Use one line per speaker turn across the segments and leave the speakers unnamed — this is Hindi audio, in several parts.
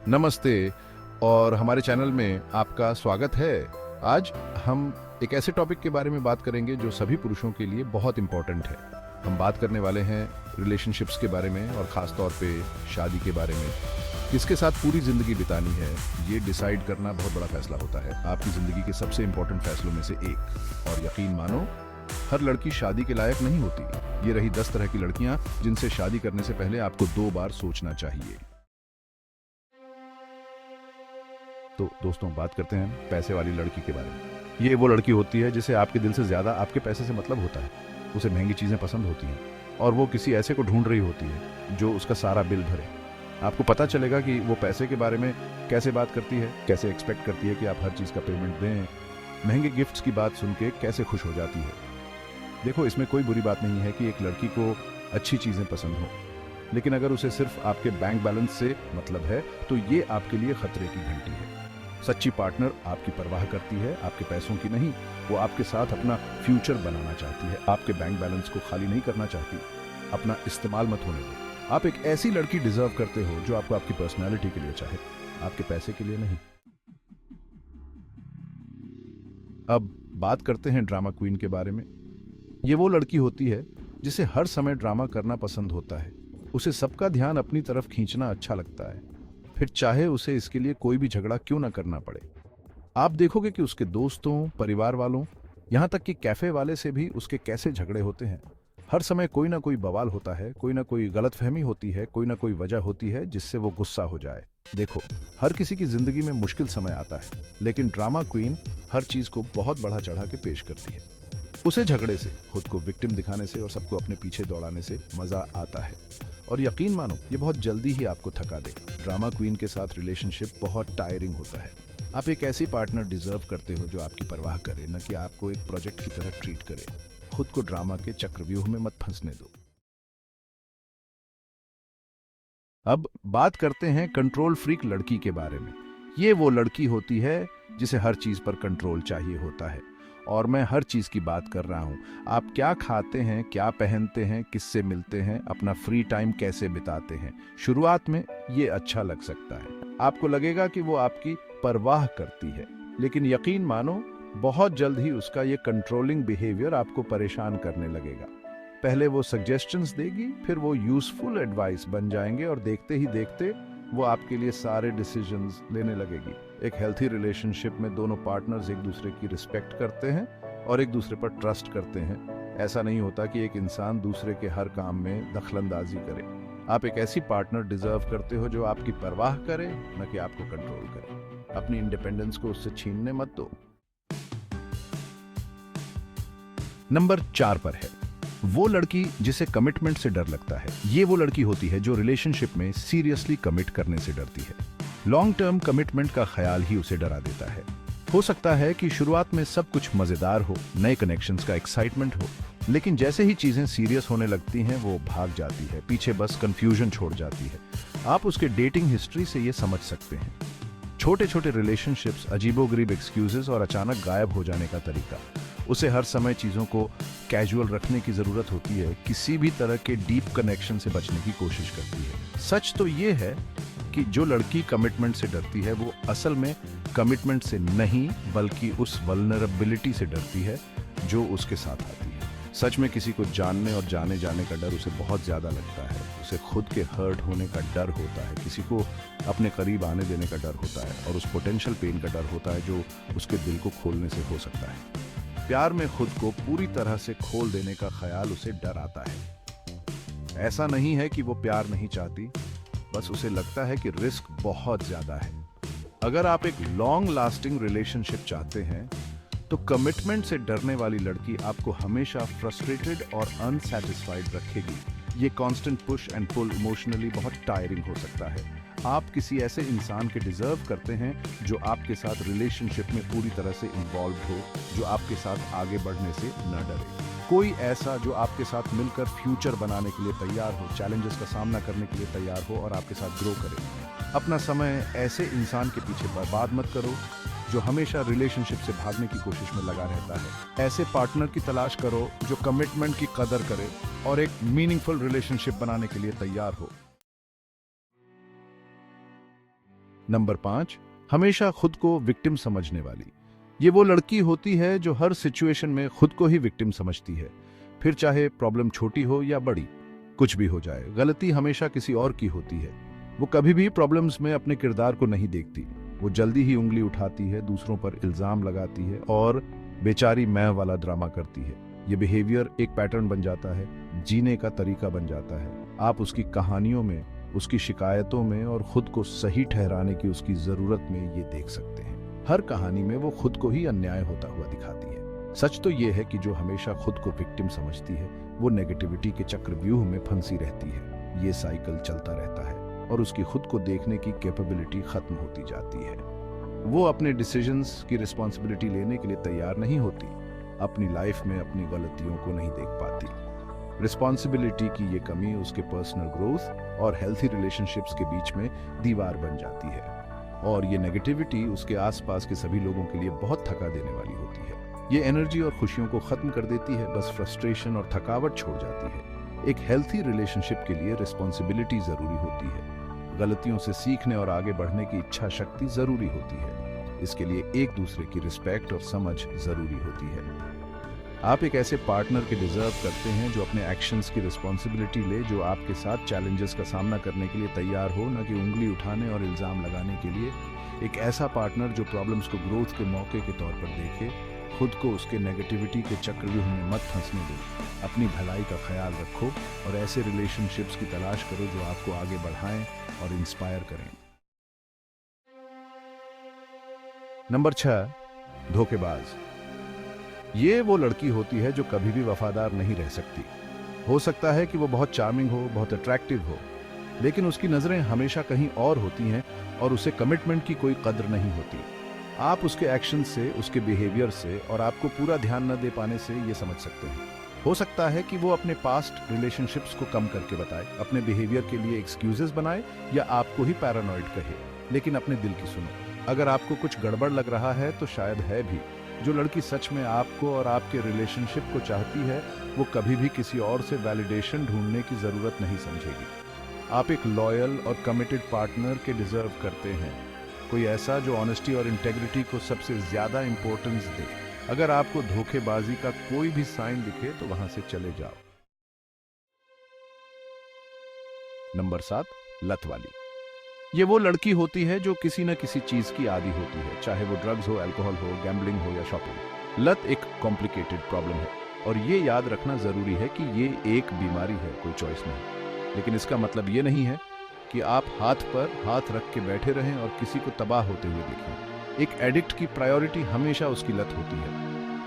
नमस्ते और हमारे चैनल में आपका स्वागत है। आज हम एक ऐसे टॉपिक के बारे में बात करेंगे जो सभी पुरुषों के लिए बहुत इंपॉर्टेंट है। हम बात करने वाले हैं रिलेशनशिप्स के बारे में और ख़ास तौर पे शादी के बारे में। किसके साथ पूरी ज़िंदगी बितानी है, ये डिसाइड करना बहुत बड़ा फैसला होता है, आपकी ज़िंदगी के सबसे इंपॉर्टेंट फैसलों में से एक। और यकीन मानो, हर लड़की शादी के लायक नहीं होती। ये रही 10 तरह की लड़कियां जिनसे शादी करने से पहले आपको 2 बार सोचना चाहिए। तो दोस्तों, बात करते हैं पैसे वाली लड़की के बारे में। ये वो लड़की होती है जिसे आपके दिल से ज्यादा आपके पैसे से मतलब होता है। उसे महंगी चीजें पसंद होती हैं और वो किसी ऐसे को ढूंढ रही होती है जो उसका सारा बिल भरे। आपको पता चलेगा कि वो पैसे के बारे में कैसे बात करती है, कैसे एक्सपेक्ट करती है कि आप हर चीज का पेमेंट दें, महंगे गिफ्ट्स की बात सुन के कैसे खुश हो जाती है। देखो, इसमें कोई बुरी बात नहीं है कि एक लड़की को अच्छी चीजें पसंद हो, लेकिन अगर उसे सिर्फ आपके बैंक बैलेंस से मतलब है तो ये आपके लिए खतरे की घंटी है। सच्ची पार्टनर आपकी परवाह करती है, आपके पैसों की नहीं। वो आपके साथ अपना फ्यूचर बनाना चाहती है, आपके बैंक बैलेंस को खाली नहीं करना चाहती। अपना इस्तेमाल मत होने दो। आप एक ऐसी लड़की डिजर्व करते हो जो आपको आपकी पर्सनैलिटी के लिए चाहे, आपके पैसे के लिए नहीं। अब बात करते हैं ड्रामा क्वीन के बारे में। ये वो लड़की होती है जिसे हर समय ड्रामा करना पसंद होता है। उसे सबका ध्यान अपनी तरफ खींचना अच्छा लगता है, फिर चाहे उसे इसके लिए कोई भी झगड़ा क्यों ना करना पड़े। आप देखोगे कि उसके दोस्तों, परिवार वालों, यहाँ तक कि कैफे वाले से भी उसके कैसे झगड़े होते हैं। हर समय कोई ना कोई बवाल होता है, कोई ना कोई गलतफहमी होती है, कोई ना कोई वजह होती है जिससे वो गुस्सा हो जाए। देखो, हर किसी की जिंदगी में मुश्किल समय आता है, लेकिन ड्रामा क्वीन हर चीज को बहुत बढ़ा चढ़ा के पेश करती है। उसे झगड़े से, खुद को विक्टिम दिखाने से और सबको अपने पीछे दौड़ाने से मजा आता है। और यकीन मानो, ये बहुत जल्दी ही आपको थका देगा। ड्रामा क्वीन के साथ रिलेशनशिप बहुत टायरिंग होता है। आप एक ऐसी पार्टनर डिजर्व करते हो जो आपकी परवाह करे, न कि आपको एक प्रोजेक्ट की तरह ट्रीट करे। खुद को ड्रामा के चक्रव्यूह में मत फंसने दो। अब बात करते हैं कंट्रोल फ्रीक लड़की के बारे में। ये वो लड़की होती है जिसे हर चीज पर कंट्रोल चाहिए होता है। और मैं हर चीज की बात कर रहा हूं। आप क्या खाते हैं, क्या पहनते हैं, किससे मिलते हैं, अपना फ्री टाइम कैसे बिताते हैं। शुरुआत में ये अच्छा लग सकता है, आपको लगेगा कि वो आपकी परवाह करती है, लेकिन यकीन मानो, बहुत जल्द ही उसका ये कंट्रोलिंग बिहेवियर आपको परेशान करने लगेगा। पहले वो सजेशंस देगी, फिर वो यूजफुल एडवाइस बन जाएंगे और देखते ही देखते वो आपके लिए सारे डिसीजंस लेने लगेगी। एक हेल्थी रिलेशनशिप में दोनों पार्टनर्स एक दूसरे की रिस्पेक्ट करते हैं और एक दूसरे पर ट्रस्ट करते हैं। ऐसा नहीं होता कि एक इंसान दूसरे के हर काम में दखलंदाजी करे। आप एक ऐसी पार्टनर डिजर्व करते हो जो आपकी परवाह करे, न कि आपको कंट्रोल करे। अपनी इंडिपेंडेंस को उससे छीनने मत दो। नंबर 4 पर है वो लड़की जिसे कमिटमेंट से डर लगता है। ये वो लड़की होती है जो रिलेशनशिप में सीरियसली कमिट करने से डरती है। लॉन्ग टर्म कमिटमेंट का ख्याल ही उसे डरा देता है। हो सकता है कि शुरुआत में सब कुछ मजेदार हो, नए कनेक्शंस का एक्साइटमेंट हो, लेकिन जैसे ही चीजें सीरियस होने लगती हैं वो भाग जाती है, पीछे बस कंफ्यूजन छोड़ जाती है। आप उसके डेटिंग हिस्ट्री से ये समझ सकते हैं। छोटे छोटे रिलेशनशिप्स, अजीबोगरीब एक्सक्यूजेस और अचानक गायब हो जाने का तरीका। उसे हर समय चीजों को कैजुअल रखने की जरूरत होती है, किसी भी तरह के डीप कनेक्शन से बचने की कोशिश करती है। सच तो ये है कि जो लड़की कमिटमेंट से डरती है वो असल में कमिटमेंट से नहीं, बल्कि उस वल्नरेबिलिटी से डरती है जो उसके साथ आती है। सच में किसी को जानने और जाने जाने का डर उसे बहुत ज्यादा लगता है। उसे खुद के हर्ट होने का डर होता है, किसी को अपने करीब आने देने का डर होता है और उस पोटेंशियल पेन का डर होता है जो उसके दिल को खोलने से हो सकता है। प्यार में खुद को पूरी तरह से खोल देने का ख्याल उसे डर आता है। ऐसा नहीं है कि वो प्यार नहीं चाहती, बस उसे लगता है कि रिस्क बहुत ज्यादा है। अगर आप एक लॉन्ग लास्टिंग रिलेशनशिप चाहते हैं तो कमिटमेंट से डरने वाली लड़की आपको हमेशा फ्रस्ट्रेटेड और अनसैटिस्फाइड रखेगी। ये constant push and pull emotionally बहुत टायरिंग हो सकता है। आप किसी ऐसे इंसान के डिजर्व करते हैं जो आपके साथ रिलेशनशिप में पूरी तरह से इन्वॉल्व हो, जो आपके साथ आगे बढ़ने से न डरे। कोई ऐसा जो आपके साथ मिलकर फ्यूचर बनाने के लिए तैयार हो, चैलेंजेस का सामना करने के लिए तैयार हो और आपके साथ ग्रो करे। अपना समय ऐसे इंसान के पीछे बर्बाद मत करो जो हमेशा रिलेशनशिप से भागने की कोशिश में लगा रहता है। ऐसे पार्टनर की तलाश करो जो कमिटमेंट की कदर करे और एक मीनिंगफुल रिलेशनशिप बनाने के लिए तैयार हो। नंबर 5, हमेशा खुद को विक्टिम समझने वाली। ये वो लड़की होती है जो हर सिचुएशन में खुद को ही विक्टिम समझती है, फिर चाहे प्रॉब्लम छोटी हो या बड़ी, कुछ भी हो जाए, गलती हमेशा किसी और की होती है। वो कभी भी प्रॉब्लम्स में अपने किरदार को नहीं देखती। वो जल्दी ही उंगली उठाती है, दूसरों पर इल्जाम लगाती है और बेचारी मैं वाला ड्रामा करती है। ये बिहेवियर एक पैटर्न बन जाता है, जीने का तरीका बन जाता है। आप उसकी कहानियों में, उसकी शिकायतों में और खुद को सही ठहराने की उसकी जरूरत में ये देख सकते हैं। हर कहानी में वो खुद को ही अन्याय होता हुआ दिखाती है। सच तो ये है कि जो हमेशा खुद को विक्टिम समझती है वो नेगेटिविटी के चक्रव्यूह में फंसी रहती है। ये साइकिल चलता रहता है और उसकी खुद को देखने की कैपेबिलिटी खत्म होती जाती है। वो अपने डिसीजंस की रिस्पॉन्सिबिलिटी लेने के लिए तैयार नहीं होती, अपनी लाइफ में अपनी गलतियों को नहीं देख पाती। रिस्पॉन्सिबिलिटी की ये कमी उसके पर्सनल ग्रोथ और हेल्थी रिलेशनशिप्स के बीच में दीवार बन जाती है और ये नेगेटिविटी उसके आसपास के सभी लोगों के लिए बहुत थका देने वाली होती है। ये एनर्जी और खुशियों को खत्म कर देती है, बस फ्रस्ट्रेशन और थकावट छोड़ जाती है। एक हेल्थी रिलेशनशिप के लिए रिस्पॉन्सिबिलिटी जरूरी होती है, गलतियों से सीखने और आगे बढ़ने की इच्छा शक्ति जरूरी होती है। इसके लिए एक दूसरे की रिस्पेक्ट और समझ जरूरी होती है। आप एक ऐसे पार्टनर के डिजर्व करते हैं जो अपने एक्शंस की रिस्पॉन्सिबिलिटी ले, जो आपके साथ चैलेंजेस का सामना करने के लिए तैयार हो, न कि उंगली उठाने और इल्जाम लगाने के लिए। एक ऐसा पार्टनर जो प्रॉब्लम्स को ग्रोथ के मौके के तौर पर देखे, खुद को उसके नेगेटिविटी के चक्रव्यूह में मत फंसने दो, अपनी भलाई का ख्याल रखो और ऐसे रिलेशनशिप्स की तलाश करो जो आपको आगे बढ़ाएं और इंस्पायर करें। नंबर 6, धोखेबाज। ये वो लड़की होती है जो कभी भी वफादार नहीं रह सकती। हो सकता है कि वो बहुत चार्मिंग हो, बहुत अट्रैक्टिव हो, लेकिन उसकी नजरें हमेशा कहीं और होती हैं और उसे कमिटमेंट की कोई कद्र नहीं होती। आप उसके एक्शन से, उसके बिहेवियर से और आपको पूरा ध्यान न दे पाने से ये समझ सकते हैं। हो सकता है कि वो अपने पास्ट रिलेशनशिप्स को कम करके बताए, अपने बिहेवियर के लिए एक्सक्यूजेस बनाए या आपको ही पैरानॉइड कहे, लेकिन अपने दिल की सुनो। अगर आपको कुछ गड़बड़ लग रहा है तो शायद है भी। जो लड़की सच में आपको और आपके रिलेशनशिप को चाहती है, वो कभी भी किसी और से वैलिडेशन ढूंढने की जरूरत नहीं समझेगी। आप एक लॉयल और कमिटेड पार्टनर के डिजर्व करते हैं, कोई ऐसा जो ऑनेस्टी और इंटेग्रिटी को सबसे ज्यादा इंपॉर्टेंस दे। अगर आपको धोखेबाजी का कोई भी साइन दिखे तो वहां से चले जाओ। नंबर 7, लत वाली। ये वो लड़की होती है जो किसी न किसी चीज की आदी होती है, चाहे वो ड्रग्स हो, अल्कोहल हो, गैम्बलिंग हो या शॉपिंग। लत एक कॉम्प्लिकेटेड प्रॉब्लम है और ये याद रखना जरूरी है कि ये एक बीमारी है, कोई चॉइस नहीं। लेकिन इसका मतलब ये नहीं है कि आप हाथ पर हाथ रख के बैठे रहें और किसी को तबाह होते हुए देखें। एक एडिक्ट की प्रायोरिटी हमेशा उसकी लत होती है।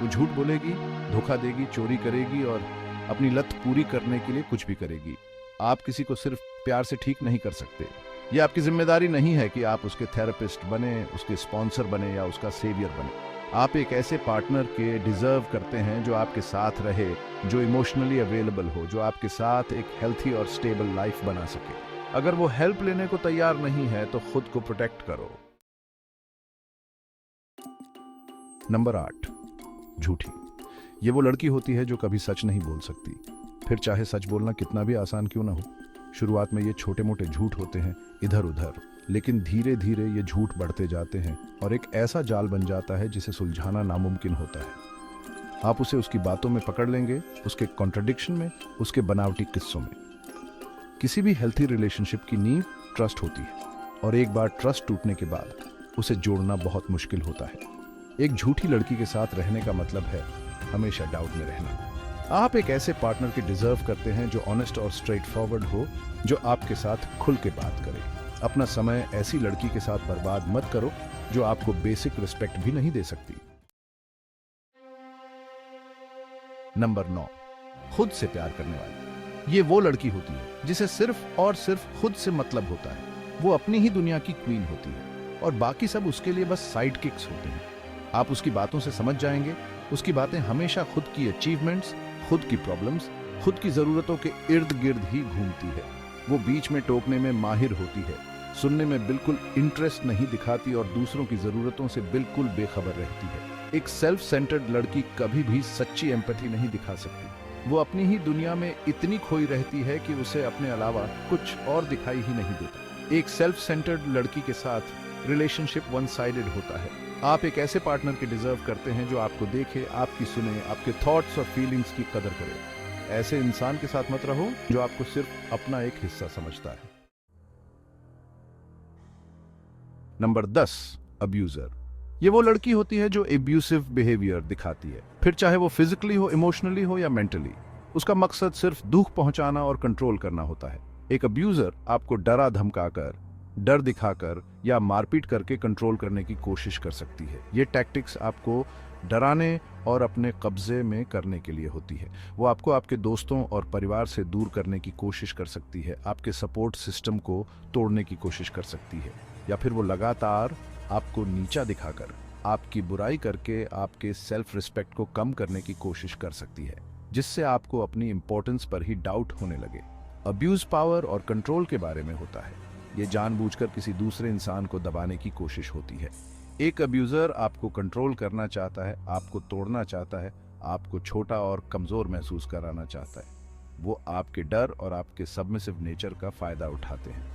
वो झूठ बोलेगी, धोखा देगी, चोरी करेगी और अपनी लत पूरी करने के लिए कुछ भी करेगी। आप किसी को सिर्फ प्यार से ठीक नहीं कर सकते। ये आपकी जिम्मेदारी नहीं है कि आप उसके थेरेपिस्ट बने, उसके स्पॉन्सर बने या उसका सेवियर बने। आप एक ऐसे पार्टनर के डिजर्व करते हैं जो आपके साथ रहे, जो इमोशनली अवेलेबल हो, जो आपके साथ एक हेल्थी और स्टेबल लाइफ बना सके। अगर वो हेल्प लेने को तैयार नहीं है तो खुद को प्रोटेक्ट करो। नंबर 8, झूठी। ये वो लड़की होती है जो कभी सच नहीं बोल सकती, फिर चाहे सच बोलना कितना भी आसान क्यों ना हो। शुरुआत में ये छोटे मोटे झूठ होते हैं इधर उधर, लेकिन धीरे धीरे ये झूठ बढ़ते जाते हैं और एक ऐसा जाल बन जाता है जिसे सुलझाना नामुमकिन होता है। आप उसे उसकी बातों में पकड़ लेंगे, उसके कॉन्ट्रडिक्शन में, उसके बनावटी किस्सों में। किसी भी हेल्थी रिलेशनशिप की नींव ट्रस्ट होती है और एक बार ट्रस्ट टूटने के बाद उसे जोड़ना बहुत मुश्किल होता है। एक झूठी लड़की के साथ रहने का मतलब है हमेशा डाउट में रहना। आप एक ऐसे पार्टनर के डिजर्व करते हैं जो ऑनेस्ट और स्ट्रेट फॉरवर्ड हो, जो आपके साथ खुल के बात करे। अपना समय ऐसी लड़की के साथ बर्बाद मत करो जो आपको बेसिक रिस्पेक्ट भी नहीं दे सकती। नंबर 9, खुद से प्यार करने वाली। ये वो लड़की होती है जिसे सिर्फ और सिर्फ खुद से मतलब होता है। वो अपनी ही दुनिया की क्वीन होती है और बाकी सब उसके लिए बस साइड किक्स होते हैं। आप उसकी बातों से समझ जाएंगे, उसकी बातें हमेशा खुद की अचीवमेंट्स, खुद की प्रॉब्लम्स, खुद की जरूरतों के इर्द गिर्द ही घूमती है। वो बीच में टोकने में माहिर होती है, सुनने में बिल्कुल इंटरेस्ट नहीं दिखाती और दूसरों की जरूरतों से बिल्कुल बेखबर रहती है। एक सेल्फ सेंटर्ड लड़की कभी भी सच्ची एम्पैथी नहीं दिखा सकती। वो अपनी ही दुनिया में इतनी खोई रहती है कि उसे अपने अलावा कुछ और दिखाई ही नहीं देता। एक सेल्फ सेंटर्ड लड़की के साथ रिलेशनशिप वन साइडेड होता है। आप एक ऐसे पार्टनर के डिजर्व करते हैं जो आपको देखे, आपकी सुने, आपके थॉट्स और फीलिंग्स की कदर करे। ऐसे इंसान के साथ मत रहो जो आपको सिर्फ अपना एक हिस्सा समझता है। Number 10, abuser. ये वो लड़की होती है जो एब्यूसिव बिहेवियर दिखाती है, फिर चाहे वो फिजिकली हो, इमोशनली हो या मेंटली। उसका मकसद सिर्फ दुख पहुंचाना और कंट्रोल करना होता है। एक अब्यूजर आपको डरा धमकाकर, डर दिखाकर या मारपीट करके कंट्रोल करने की कोशिश कर सकती है। ये टैक्टिक्स आपको डराने और अपने कब्जे में करने के लिए होती है। वो आपको आपके दोस्तों और परिवार से दूर करने की कोशिश कर सकती है, आपके सपोर्ट सिस्टम को तोड़ने की कोशिश कर सकती है, या फिर वो लगातार आपको नीचा दिखाकर, आपकी बुराई करके आपके सेल्फ रिस्पेक्ट को कम करने की कोशिश कर सकती है, जिससे आपको अपनी इंपॉर्टेंस पर ही डाउट होने लगे। अब्यूज पावर और कंट्रोल के बारे में होता है। ये जानबूझकर किसी दूसरे इंसान को दबाने की कोशिश होती है। एक अब्यूजर आपको कंट्रोल करना चाहता है, आपको तोड़ना चाहता है, आपको छोटा और कमजोर महसूस कराना चाहता है। वो आपके डर और आपके सबमिसिव नेचर का फायदा उठाते हैं।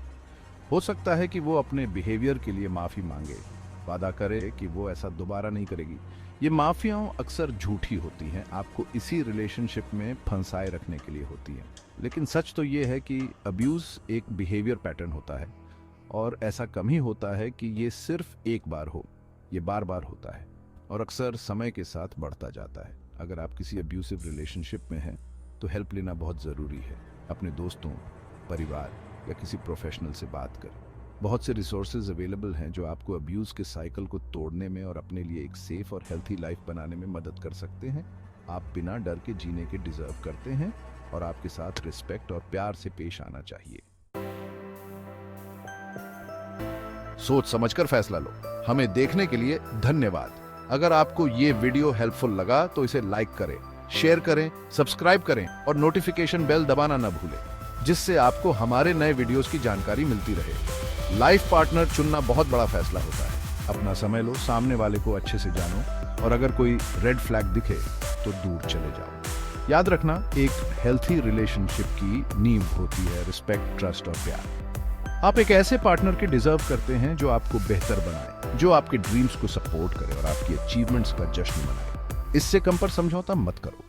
हो सकता है कि वो अपने बिहेवियर के लिए माफी मांगे, वादा करे कि वो ऐसा दोबारा नहीं करेगी। ये माफियां अक्सर झूठी होती हैं, आपको इसी रिलेशनशिप में फंसाए रखने के लिए होती हैं। लेकिन सच तो ये है कि अब्यूज एक बिहेवियर पैटर्न होता है, और ऐसा कम ही होता है कि ये सिर्फ एक बार हो। ये बार बार होता है और अक्सर समय के साथ बढ़ता जाता है। अगर आप किसी अब्यूसिव रिलेशनशिप में हैं तो हेल्प लेना बहुत ज़रूरी है। अपने दोस्तों, परिवार या किसी प्रोफेशनल से बात करें। बहुत से रिसोर्सेज अवेलेबल हैं जो आपको अब्यूज के साइकिल को तोड़ने में और अपने लिए एक सेफ और हेल्थी लाइफ बनाने में मदद कर सकते हैं। आप बिना डर के जीने के डिजर्व करते हैं और आपके साथ रिस्पेक्ट और प्यार से पेश आना चाहिए। सोच समझकर फैसला लो। हमें देखने के लिए धन्यवाद। अगर आपको ये वीडियो हेल्पफुल लगा तो इसे लाइक करें, शेयर करें, सब्सक्राइब करें और नोटिफिकेशन बेल दबाना न भूलें, जिससे आपको हमारे नए वीडियोस की जानकारी मिलती रहे। लाइफ पार्टनर चुनना बहुत बड़ा फैसला होता है। अपना समय लो, सामने वाले को अच्छे से जानो, और अगर कोई रेड फ्लैग दिखे तो दूर चले जाओ। याद रखना, एक हेल्थी रिलेशनशिप की नींव होती है रिस्पेक्ट, ट्रस्ट और प्यार। आप एक ऐसे पार्टनर के डिजर्व करते हैं जो आपको बेहतर बनाए, जो आपके ड्रीम्स को सपोर्ट करे और आपकी अचीवमेंट्स का जश्न मनाए। इससे कम पर समझौता मत करो।